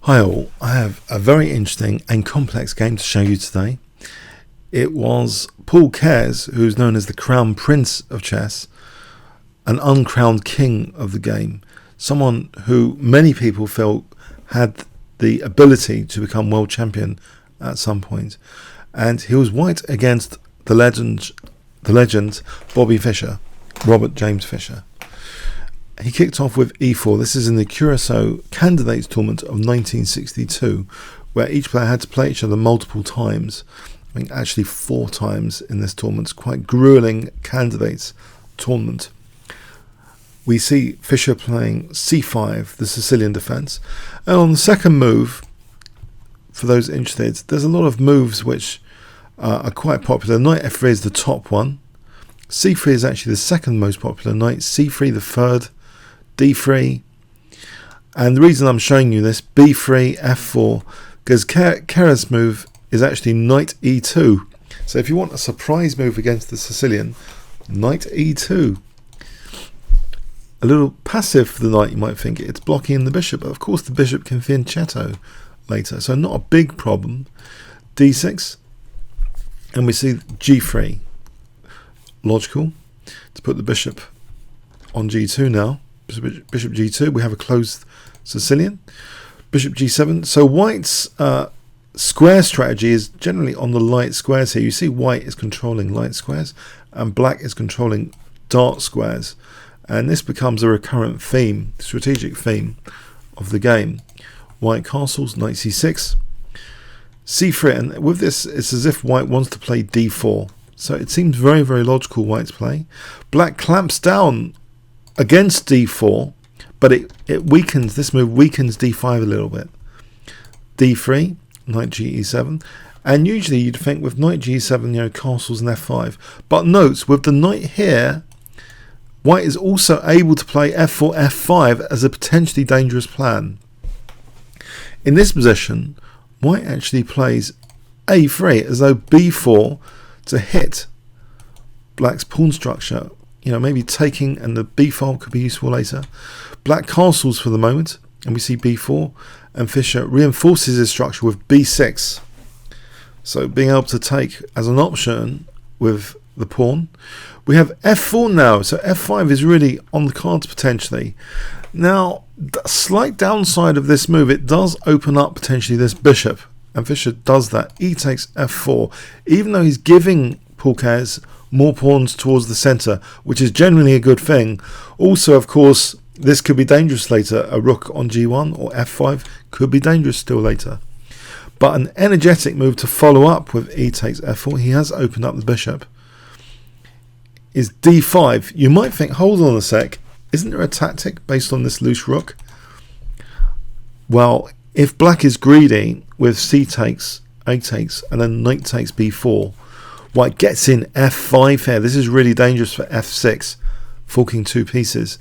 Hi all, I have a very interesting and complex game to show you today. It was Paul Keres, who's known as the Crown Prince of chess, an uncrowned king of the game, someone who many people feel had the ability to become world champion at some point. And he was white against the legend Bobby Fischer, Robert James Fischer. He kicked off with e4. This is in the Curacao Candidates Tournament of 1962, where each player had to play each other multiple times. I think actually 4 times in this tournament. It's quite grueling candidates tournament. We see Fischer playing c5, the Sicilian defense. And on the second move, for those interested, there's a lot of moves which are quite popular. Knight f3 is the top one. c3 is actually the second most popular. Knight c3 the third. d3, and the reason I'm showing you this, b3, f4, because Keres' move is actually knight e2. So if you want a surprise move against the Sicilian, knight e2. A little passive for the knight, you might think. It's blocking the bishop, but of course the bishop can fianchetto later, so not a big problem. d6, and we see g3. Logical to put the bishop on g2 now. Bishop g2, we have a closed Sicilian. Bishop g7. So white's square strategy is generally on the light squares here. You see white is controlling light squares and black is controlling dark squares. And this becomes a recurrent theme, strategic theme of the game. White castles, knight c6. c3, and with this it's as if white wants to play d4. So it seems very, very logical white's play. Black clamps down against d4, but it weakens, this move weakens d5 a little bit. d3, knight ge7, and usually you'd think with knight ge7, castles and f5, but note, with the knight here, white is also able to play f4, f5 as a potentially dangerous plan. In this position, white actually plays a3 as though b4 to hit black's pawn structure. Maybe taking, and the b file could be useful later. Black castles for the moment, and we see b4, and Fischer reinforces his structure with b6. So being able to take as an option with the pawn. We have f4 now, so f5 is really on the cards potentially. Now, the slight downside of this move, it does open up potentially this bishop, and Fischer does that. He takes f4, even though he's giving Paul Keres more pawns towards the center, which is generally a good thing. Also, of course, this could be dangerous later. A rook on g1 or f5 could be dangerous still later. But an energetic move to follow up with e takes f4, he has opened up the bishop, is d5. You might think, hold on a sec, isn't there a tactic based on this loose rook? Well, if black is greedy with c takes, a takes, and then knight takes b4, white gets in f5 here. This is really dangerous for f6, forking 2 pieces.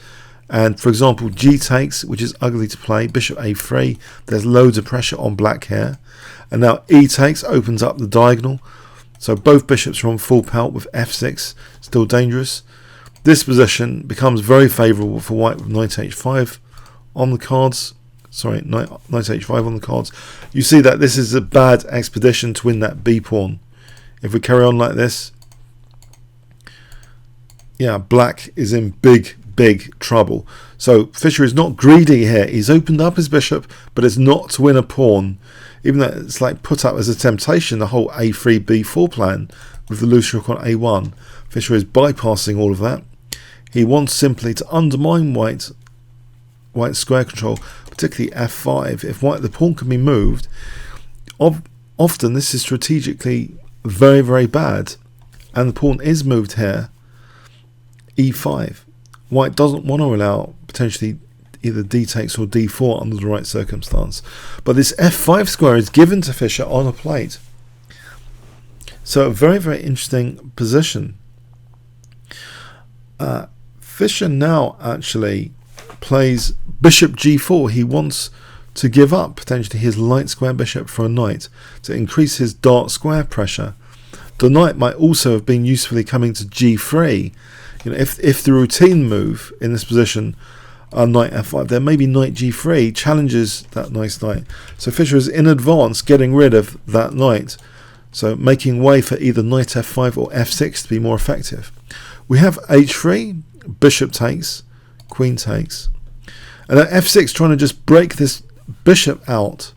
And for example, g takes, which is ugly to play, bishop a3, there's loads of pressure on black here. And now e takes opens up the diagonal. So both bishops are on full pelt with f6, still dangerous. This position becomes very favourable for white with knight h5 on the cards. Sorry, knight h5 on the cards. You see that this is a bad expedition to win that b pawn. If we carry on like this, black is in big, big trouble. So Fischer is not greedy here. He's opened up his bishop, but it's not to win a pawn. Even though it's like put up as a temptation, the whole a3, b4 plan with the loose rook on a1. Fischer is bypassing all of that. He wants simply to undermine white's square control, particularly f5. If the pawn can be moved, often this is strategically very, very bad, and the pawn is moved here. e5. White doesn't want to allow potentially either d takes or d4 under the right circumstance, but this f5 square is given to Fischer on a plate. So a very, very interesting position. Fischer now actually plays bishop g4. He wants to give up potentially his light square bishop for a knight to increase his dark square pressure. The knight might also have been usefully coming to g3. If the routine move in this position knight f5 there. Maybe knight g3 challenges that nice knight. So Fischer is in advance getting rid of that knight. So making way for either knight f5 or f6 to be more effective. We have h3, bishop takes, queen takes. And at f6 trying to just break this bishop out.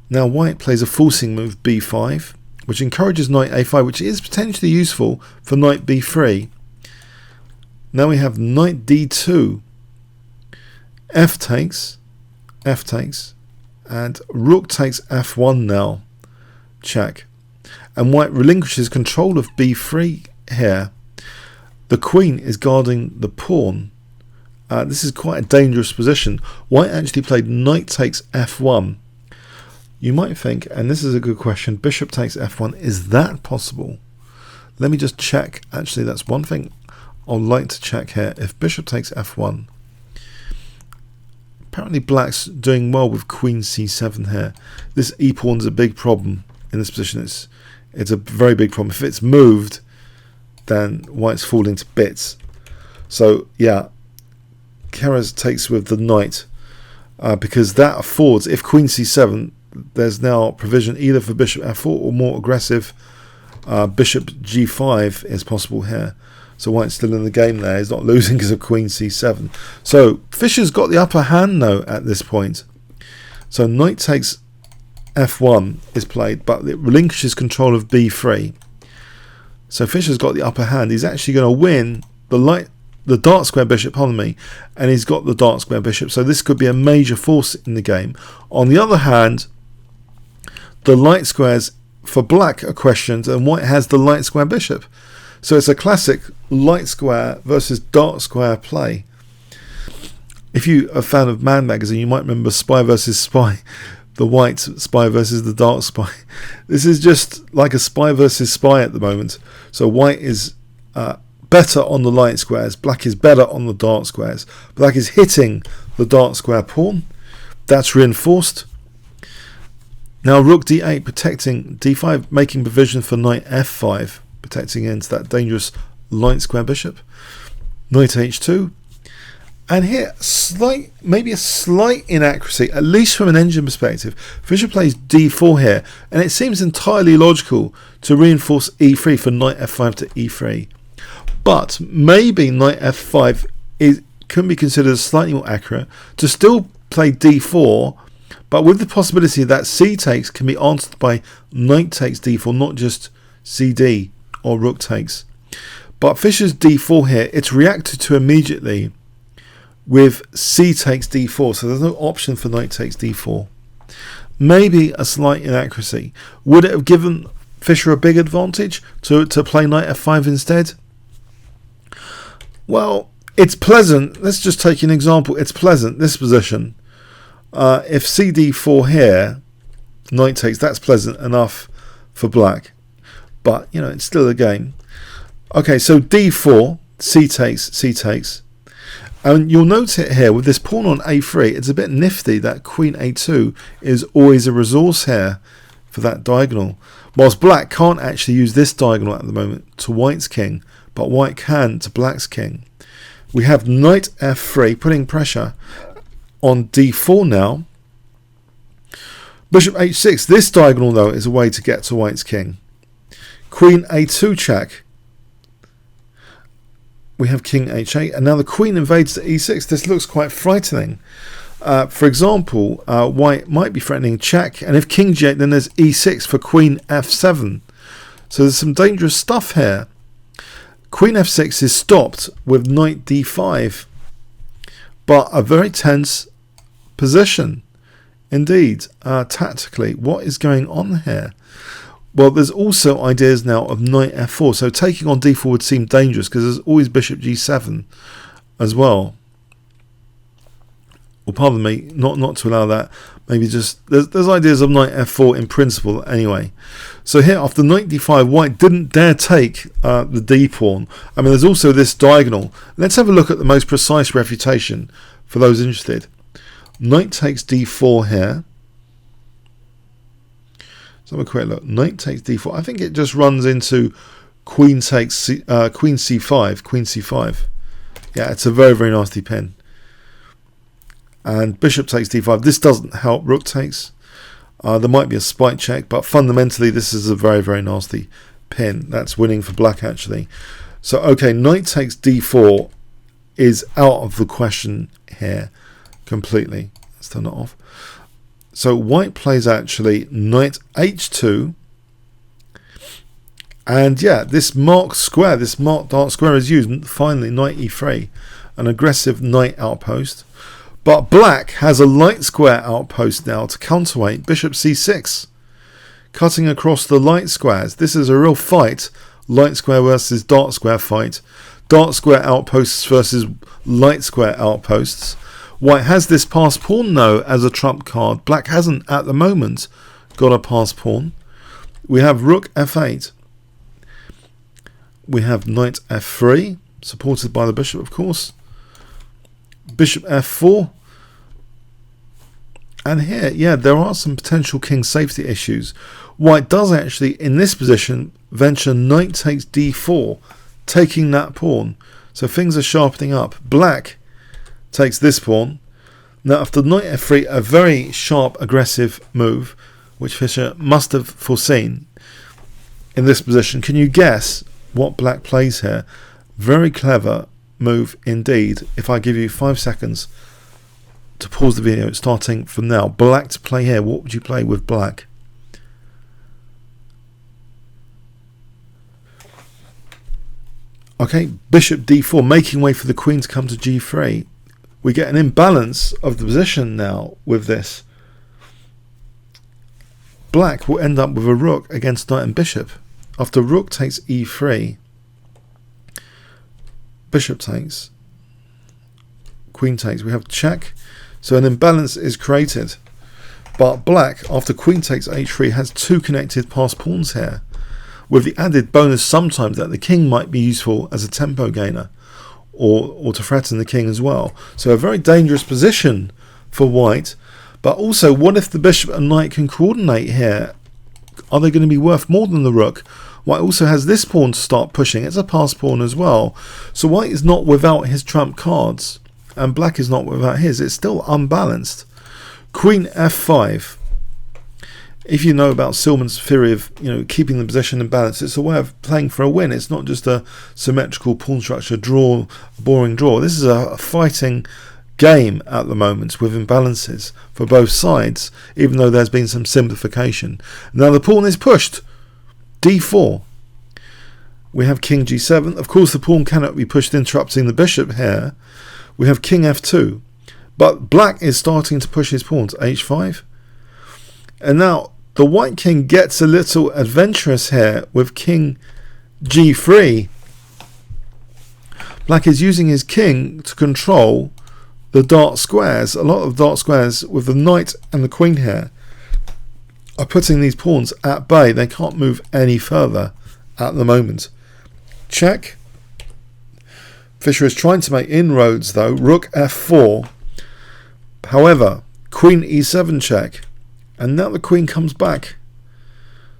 Now white plays a forcing move b5, which encourages knight a5, which is potentially useful for knight b3. Now we have knight d2, f takes, and rook takes f1 now. Check. And white relinquishes control of b3 here. The queen is guarding the pawn. This is quite a dangerous position. White actually played knight takes f1. You might think, and this is a good question, bishop takes f1, is that possible? Let me just check. Actually, that's one thing I'd like to check here. If bishop takes f1, apparently black's doing well with queen c7 here. This e-pawn's a big problem in this position. It's a very big problem. If it's moved, then white's falling to bits. So yeah, Keres takes with the knight because that affords, if queen c7, there's now provision either for bishop f4 or more aggressive bishop g5 is possible here. So white's still in the game there. He's not losing because of queen c7. So Fischer's got the upper hand though at this point. So knight takes f1 is played, but it relinquishes control of b3. So Fischer's got the upper hand. He's actually going to win the dark square bishop, pardon me, and he's got the dark square bishop. So this could be a major force in the game. On the other hand, the light squares for black are questioned, and white has the light square bishop. So it's a classic light square versus dark square play. If you're a fan of Man magazine, you might remember Spy versus Spy, the white spy versus the dark spy. This is just like a spy versus spy at the moment. So white is better on the light squares, black is better on the dark squares. Black is hitting the dark square pawn. That's reinforced. Now rook d8 protecting d5, making provision for knight f5, protecting against that dangerous light square bishop. Knight h2. And here, maybe a slight inaccuracy, at least from an engine perspective. Fischer plays d4 here, and it seems entirely logical to reinforce e3 for knight f5 to e3. But maybe knight f5 can be considered slightly more accurate to still play d4, but with the possibility that c takes can be answered by knight takes d4, not just cd or rook takes. But Fischer's d4 here, it's reacted to immediately with c takes d4, so there's no option for knight takes d4. Maybe a slight inaccuracy. Would it have given Fischer a big advantage to play knight f5 instead? Well, it's pleasant. Let's just take an example. It's pleasant, this position. If cd4 here, knight takes, that's pleasant enough for black. But, you know, it's still a game. Okay, so d4, c takes. And you'll note it here with this pawn on a3, it's a bit nifty that queen a2 is always a resource here for that diagonal. Whilst black can't actually use this diagonal at the moment to white's king, but white can to black's king. We have knight f3 putting pressure on d4 now. Bishop h6, this diagonal though is a way to get to white's king. Queen a2 check. We have king h8, and now the queen invades to e6. This looks quite frightening. For example, white might be threatening check, and if king g8, then there's e6 for queen f7. So there's some dangerous stuff here. Queen f6 is stopped with knight d5, but a very tense position indeed. Tactically, what is going on here? Well, there's also ideas now of knight f4, so taking on d4 would seem dangerous because there's always bishop g7 as well. Or pardon me, not to allow that. Maybe just there's ideas of knight f4 in principle anyway. So here after knight d5, white didn't dare take the d pawn. I mean, there's also this diagonal. Let's have a look at the most precise refutation for those interested. Knight takes d4 here. So have a quick look. Knight takes d4. I think it just runs into queen takes queen c5. Queen c5. Yeah, it's a very, very nasty pin. and bishop takes d5. This doesn't help. Rook takes. There might be a spike check, but fundamentally this is a very, very nasty pin. That's winning for black, actually. So, okay, knight takes d4 is out of the question here completely. Let's turn it off. So white plays actually knight h2. And yeah, this marked square, this marked dark square is used. Finally, knight e3, an aggressive knight outpost. But black has a light square outpost now to counterweight bishop c6, cutting across the light squares. This is a real fight, light square versus dark square fight. Dark square outposts versus light square outposts. White has this passed pawn though as a trump card. Black hasn't at the moment got a passed pawn. We have rook f8. We have knight f3, supported by the bishop, of course. Bishop f4. And here, yeah, there are some potential king safety issues. White does actually, in this position, venture knight takes d4, taking that pawn. So things are sharpening up. Black takes this pawn. Now, after knight f3, a very sharp, aggressive move, which Fischer must have foreseen in this position. Can you guess what black plays here? Very clever move indeed. If I give you 5 seconds to pause the video starting from now. Black to play here. What would you play with black? Okay, bishop d4, making way for the queen to come to g3. We get an imbalance of the position now with this. Black will end up with a rook against knight and bishop. After rook takes e3, bishop takes, queen takes, we have check. So an imbalance is created. But black, after queen takes h3, has two connected passed pawns here, with the added bonus sometimes that the king might be useful as a tempo gainer, or to threaten the king as well. So a very dangerous position for white. But also, what if the bishop and knight can coordinate here? Are they going to be worth more than the rook? White also has this pawn to start pushing. It's a passed pawn as well. So white is not without his trump cards, and black is not without his. It's still unbalanced. Queen f5. If you know about Silman's theory of keeping the position in balance, it's a way of playing for a win. It's not just a symmetrical pawn structure draw, boring draw. This is a fighting game at the moment with imbalances for both sides, even though there's been some simplification. Now the pawn is pushed. d4. We have king g7. Of course the pawn cannot be pushed, interrupting the bishop here. We have king f2. But black is starting to push his pawns. h5. And now the white king gets a little adventurous here with king g3. Black is using his king to control the dark squares. A lot of dark squares with the knight and the queen here are putting these pawns at bay. They can't move any further at the moment. Check. Fischer is trying to make inroads though. Rook f4. However, queen e7 check. And now the queen comes back.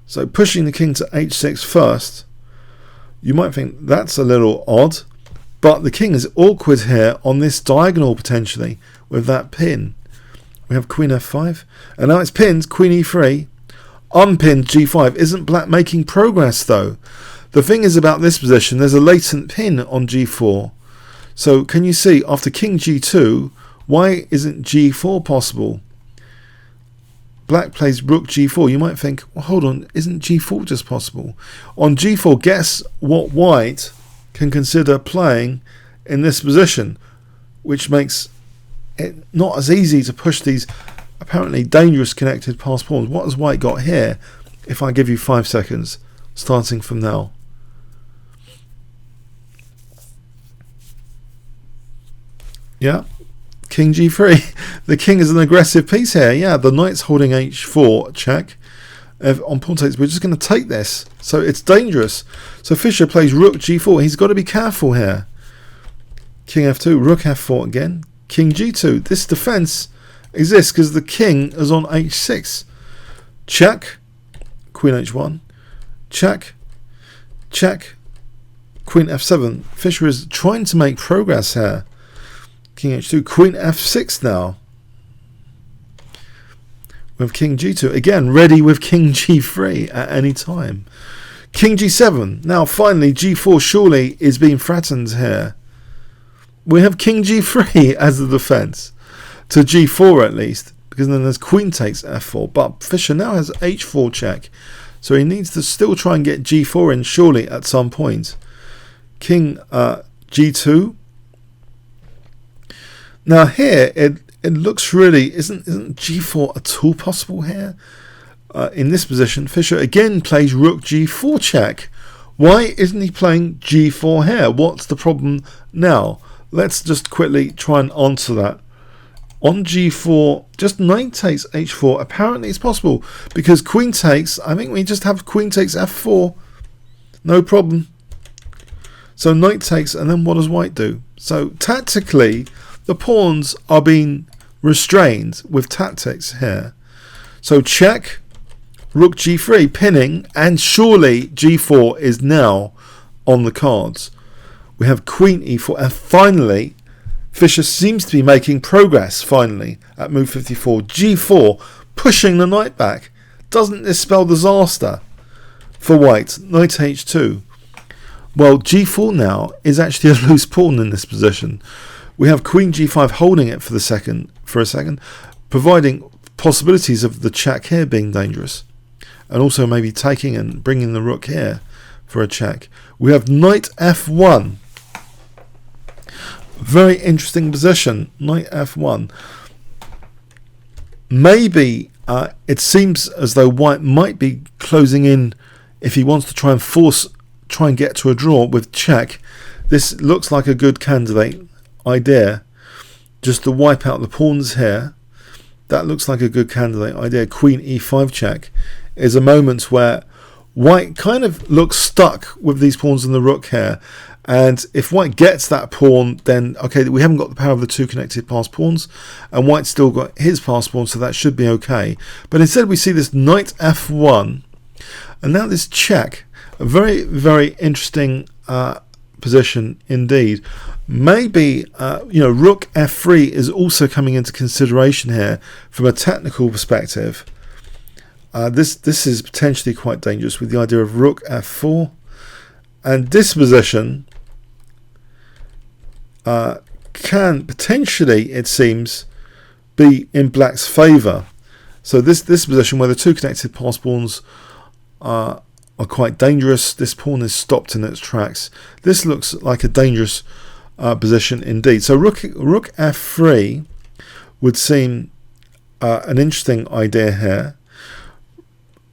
So pushing the king to h6 first. You might think that's a little odd. But the king is awkward here on this diagonal potentially with that pin. We have queen f5. And now it's pinned, queen e3. Unpinned g5. Isn't black making progress though? The thing is about this position, there's a latent pin on g4. So can you see, after king g2, why isn't g4 possible? Black plays rook g4. You might think, well, hold on, isn't g4 just possible? On g4, guess what white can consider playing in this position, which makes it not as easy to push these apparently dangerous connected passed pawns. What has white got here? If I give you 5 seconds, starting from now. Yeah, king g3. The king is an aggressive piece here. Yeah, the knight's holding h4, check. On pawn takes, we're just going to take this. So it's dangerous. So Fischer plays rook g4. He's got to be careful here. King f2, rook f4 again. King g2. This defense exists because the king is on h6. Check. Queen h1. Check. Check. Queen f7. Fischer is trying to make progress here. King h2. Queen f6 now. with king g2. Again, ready with king g3 at any time. King g7. Now, finally, g4 surely is being threatened here. We have king g3 as the defense to g4 at least, because then there's queen takes f4. But Fischer now has h4 check, so he needs to still try and get g4 in surely at some point. King g2. Now here it looks really isn't g4 at all possible here. In this position, Fischer again plays rook g4 check. Why isn't he playing g4 here? What's the problem now? Let's just quickly try and answer that. On g4, just knight takes h4. Apparently it's possible because queen takes. I think we just have queen takes f4. No problem. So knight takes, and then what does white do? So tactically, the pawns are being restrained with tactics here. So check, rook g3, pinning, and surely g4 is now on the cards. We have queen e4, and finally, Fischer seems to be making progress, finally, at move 54. g4, pushing the knight back. Doesn't this spell disaster for white? Knight h2. Well, g4 now is actually a loose pawn in this position. We have queen g5 holding it for a second, providing possibilities of the check here being dangerous, and also maybe taking and bringing the rook here for a check. We have knight f1. Very interesting position, knight f1. Maybe it seems as though white might be closing in if he wants to try and get to a draw with check. This looks like a good candidate idea, just to wipe out the pawns here. That looks like a good candidate idea. Queen e5 check is a moment where white kind of looks stuck with these pawns and the rook here, and if white gets that pawn, then okay, we haven't got the power of the two connected passed pawns, and white's still got his passed pawn, so that should be okay. But instead we see this knight f1, and now this check. A very, very interesting position indeed. Maybe rook f3 is also coming into consideration here from a technical perspective. This is potentially quite dangerous with the idea of rook f4, and this position can potentially, it seems, be in black's favour. So this position where the two connected passed pawns are quite dangerous. This pawn is stopped in its tracks. This looks like a dangerous position indeed. So rook f3 would seem an interesting idea here.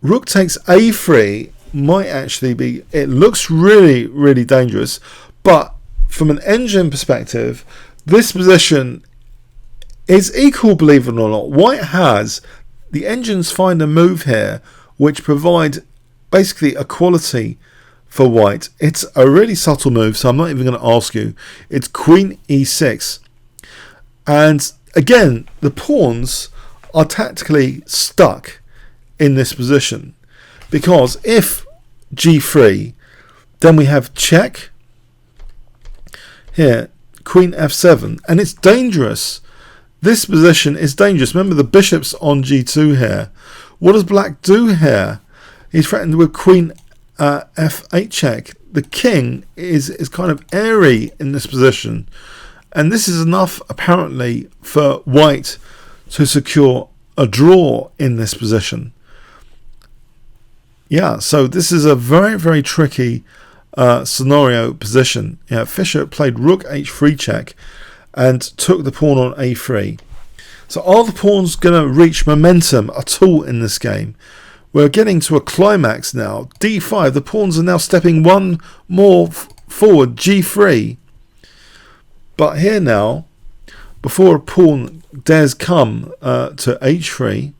Rook takes a3 might actually be, it looks really, really dangerous, but from an engine perspective, this position is equal, believe it or not. White has, the engines find a move here which provide basically equality for white. It's a really subtle move, so I'm not even going to ask you. It's queen e6, and again the pawns are tactically stuck in this position, because if g3, then we have check here, queen f7, and it's dangerous. This position is dangerous. Remember, the bishop's on g2 here. What does black do here? He's threatened with queen f8 check. The king is kind of airy in this position, and this is enough apparently for white to secure a draw in this position. Yeah, so this is a very, very tricky scenario position. Yeah, Fischer played rook h3 check and took the pawn on a3. So are the pawns going to reach momentum at all in this game? We're getting to a climax now. d5, the pawns are now stepping one more forward, g3. But here now, before a pawn dares come to h3,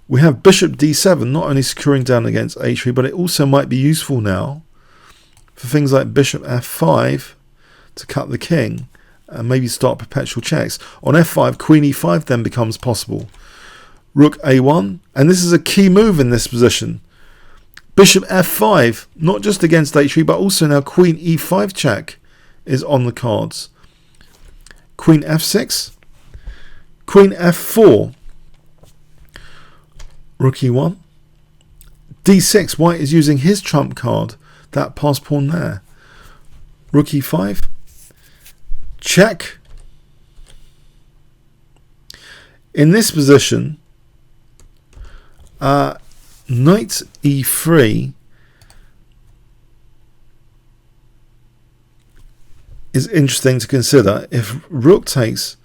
we have bishop d7, not only securing down against h3, but it also might be useful now for things like bishop f5 to cut the king and maybe start perpetual checks. On f5, queen e5 then becomes possible. Rook a1, and this is a key move in this position. Bishop f5, not just against h3, but also now queen e5 check is on the cards. Queen f6, queen f4. Rook e1. d6, white is using his trump card, that passed pawn there. Rook e5. Check. In this position, knight e3 is interesting to consider. If rook takes,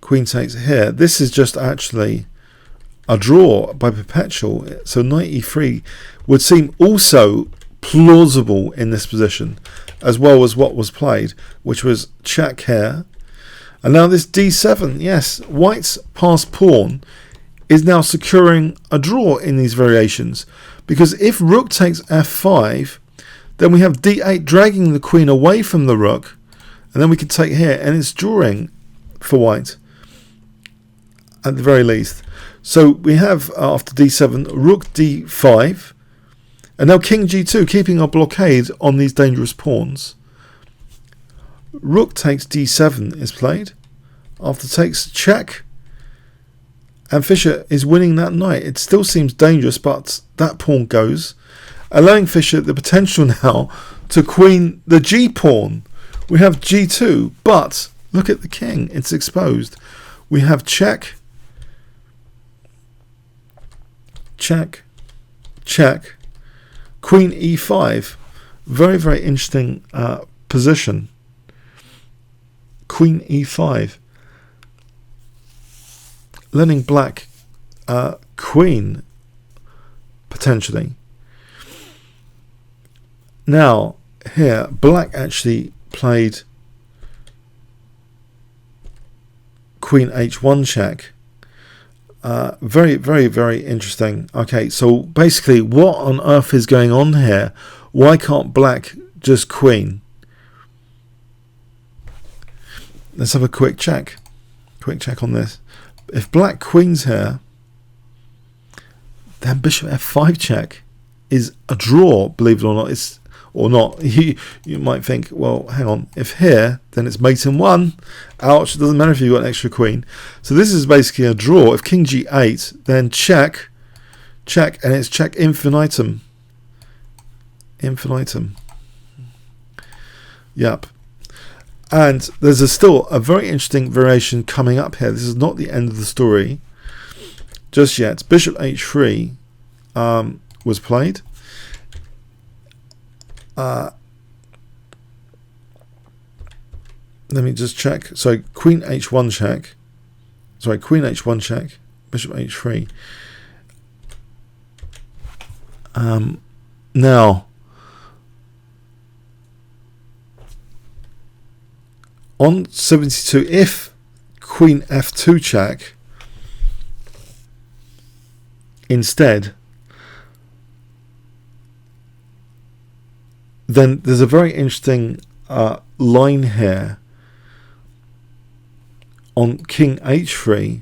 queen takes here, this is just actually a draw by perpetual. So knight e3 would seem also plausible in this position, as well as what was played, which was check here. And now this d7, yes, white's passed pawn is now securing a draw in these variations, because if rook takes f5, then we have d8 dragging the queen away from the rook, and then we can take here, and it's drawing for white at the very least. So we have, after d7, rook d5, and now king g2, keeping our blockade on these dangerous pawns. Rook takes d7 is played. After takes, check. And Fischer is winning that knight. It still seems dangerous, but that pawn goes, allowing Fischer the potential now to queen the g pawn. We have g2, but look at the king. It's exposed. We have check, check, check, queen e5. Very, very interesting position. Queen e5. Letting black queen, potentially. Now, here, black actually played queen h1 check. Very, very, very interesting. Okay, so basically, what on earth is going on here? Why can't black just queen? Let's have a quick check. Quick check on this. If black queens here, then bishop f5 check is a draw, believe it or not. It's or not. You might think, well, hang on. If here, then it's mate in one. Ouch, it doesn't matter if you've got an extra queen. So this is basically a draw. If king g8, then check, check, and it's check infinitum. Infinitum. Yep. And there's still a very interesting variation coming up here. This is not the end of the story just yet. Bishop h3 was played. Let me just check. So queen h1 check. Sorry, queen h1 check. Bishop h3. Now, on 72, if queen f2 check instead, then there's a very interesting line here on king h3,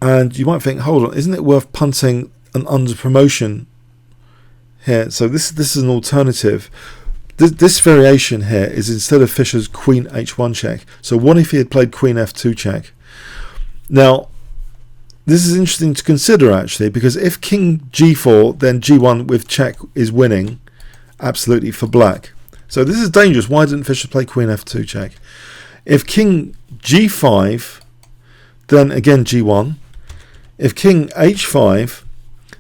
and you might think, hold on, isn't it worth punting an under promotion here? So this is an alternative. This variation here is instead of Fischer's queen h1 check. So what if he had played queen f2 check? Now, this is interesting to consider actually, because if king g4, then g1 with check is winning absolutely for black. So this is dangerous. Why didn't Fischer play queen f2 check? If king g5, then again g1. If king h5,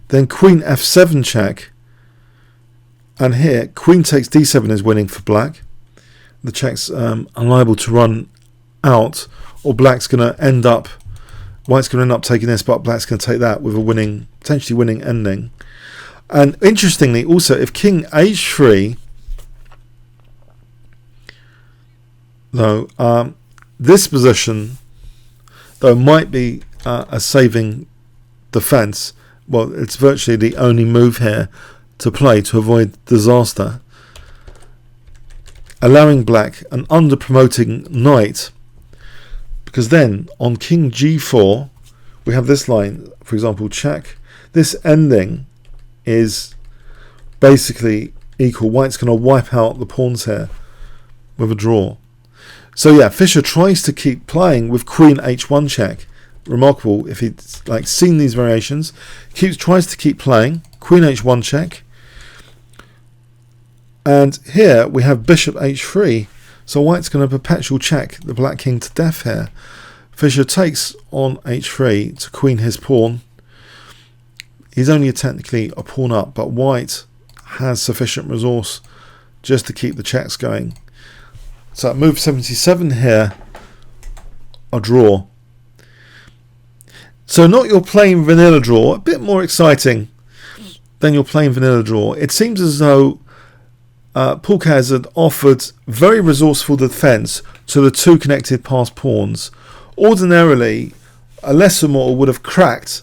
then queen f7 check. And here, queen takes d7 is winning for black. The check's unliable to run out, or black's going to end up, white's going to end up taking this, but black's going to take that with a winning, potentially winning ending. And interestingly, also, if king h3, though, this position, though, might be a saving defense. Well, it's virtually the only move here to play to avoid disaster, allowing black an under promoting knight, because then on king g4 we have this line, for example, check. This ending is basically equal. White's going to wipe out the pawns here with a draw. So yeah, Fischer tries to keep playing with queen h1 check. remarkable if he'd like seen these variations. Tries to keep playing. Queen h1 check. And here we have bishop h3. So white's going to perpetual check the black king to death here. Fischer takes on h3 to queen his pawn. He's only technically a pawn up, but white has sufficient resource just to keep the checks going. So at move 77 here, a draw. So not your plain vanilla draw, a bit more exciting than your plain vanilla draw. It seems as though Paul Keres had offered very resourceful defense to the two connected passed pawns. Ordinarily, a lesser mortal would have cracked,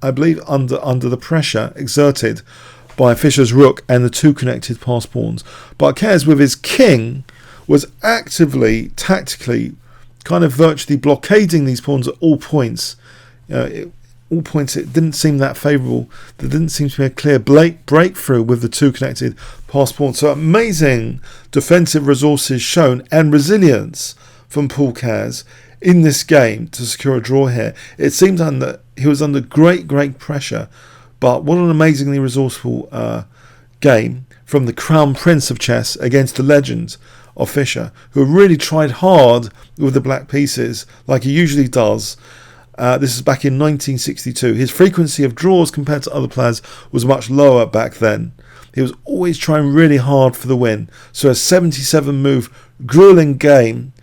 I believe, under the pressure exerted by Fischer's rook and the two connected passed pawns. But Keres, with his king, was actively, tactically, kind of virtually blockading these pawns at all points. All points it didn't seem that favourable. There didn't seem to be a clear breakthrough with the two connected passed pawns. So amazing defensive resources shown and resilience from Paul Keres in this game to secure a draw here. It seemed that he was under great pressure, but what an amazingly resourceful game from the crown prince of chess against the legend of Fischer, who really tried hard with the black pieces like he usually does. This is back in 1962. His frequency of draws compared to other players was much lower back then. He was always trying really hard for the win. So a 77 move, grueling game,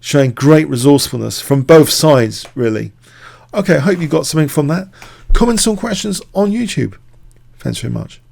showing great resourcefulness from both sides, really. Okay, I hope you got something from that. Comments or questions on YouTube. Thanks very much.